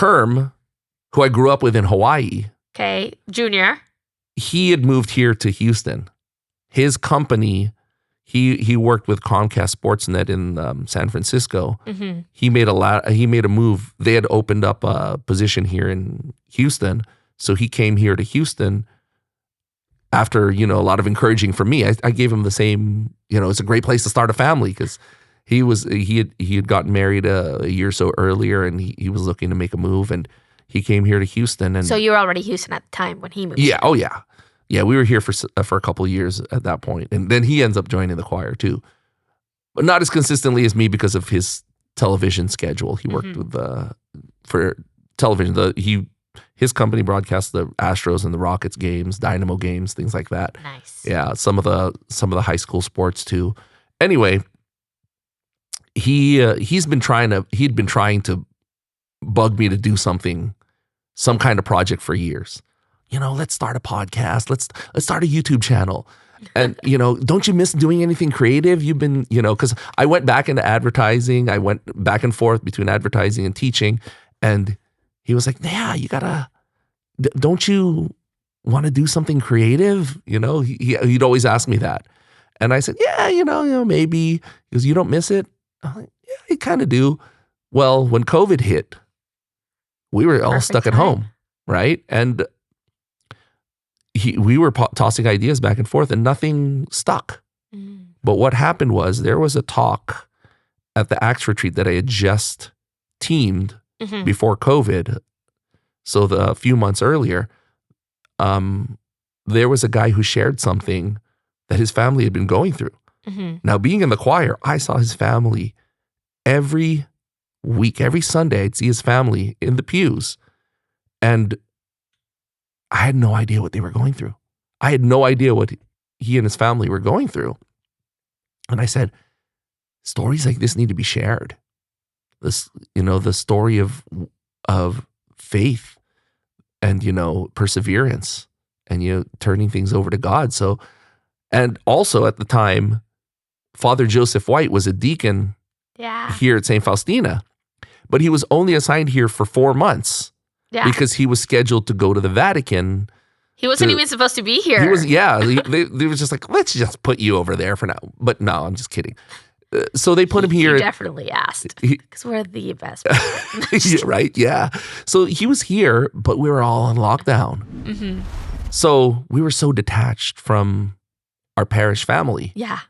Herm, who I grew up with in Hawaii. Okay, Junior. He had moved here to Houston. His company, he worked with Comcast Sportsnet in San Francisco. Mm-hmm. He made a move. They had opened up a position here in Houston, so he came here to Houston. After a lot of encouraging from me, I gave him the same. It's a great place to start a family because he had gotten married a year or so earlier, and he was looking to make a move, and he came here to Houston. And so you were already Houston at the time when he moved. Yeah. Here. Oh yeah. Yeah. We were here for a couple of years at that point, and then he ends up joining the choir too, but not as consistently as me because of his television schedule. He worked with for television. His company broadcast the Astros and the Rockets games, Dynamo games, things like that. Nice. Yeah, some of the high school sports too. Anyway, he'd been trying to bug me to do some kind of project for years. Let's start a podcast. Let's start a YouTube channel. And don't you miss doing anything creative? You've been, because I went back into advertising. I went back and forth between advertising and teaching, and he was like, "Yeah, you gotta. Don't you want to do something creative?" He'd always ask me that, and I said, "Yeah, maybe." He goes, "You don't miss it?" I'm like, "Yeah, I kind of do." Well, when COVID hit, we were all stuck at home, right? And we were tossing ideas back and forth, and nothing stuck. Mm. But what happened was there was a talk at the Acts retreat that I had just teamed before COVID. So a few months earlier, there was a guy who shared something that his family had been going through. Mm-hmm. Now, being in the choir, I saw his family every week, every Sunday. I'd see his family in the pews, and I had no idea what they were going through. I had no idea what he and his family were going through. And I said, stories like this need to be shared. This, the story of faith and, perseverance and, turning things over to God. So, and also at the time, Father Joseph White was a deacon here at St. Faustina, but he was only assigned here for 4 months because he was scheduled to go to the Vatican. He wasn't even supposed to be here. He was, they was just like, let's just put you over there for now. But no, I'm just kidding. So they put him here. He definitely asked because we're the best. Right? Yeah. So he was here, but we were all on lockdown. Mm-hmm. So we were so detached from our parish family. Yeah.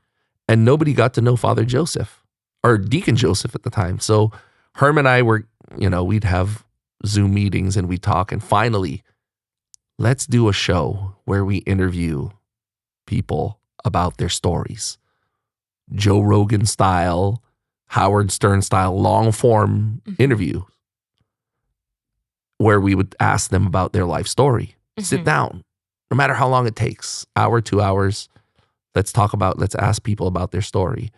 And nobody got to know Father Joseph or Deacon Joseph at the time. So Herm and I were, we'd have Zoom meetings and we'd talk. And finally, let's do a show where we interview people about their stories. Joe Rogan style, Howard Stern style, long form interview where we would ask them about their life story. Sit down, no matter how long it takes, hour, 2 hours. Let's ask people about their story.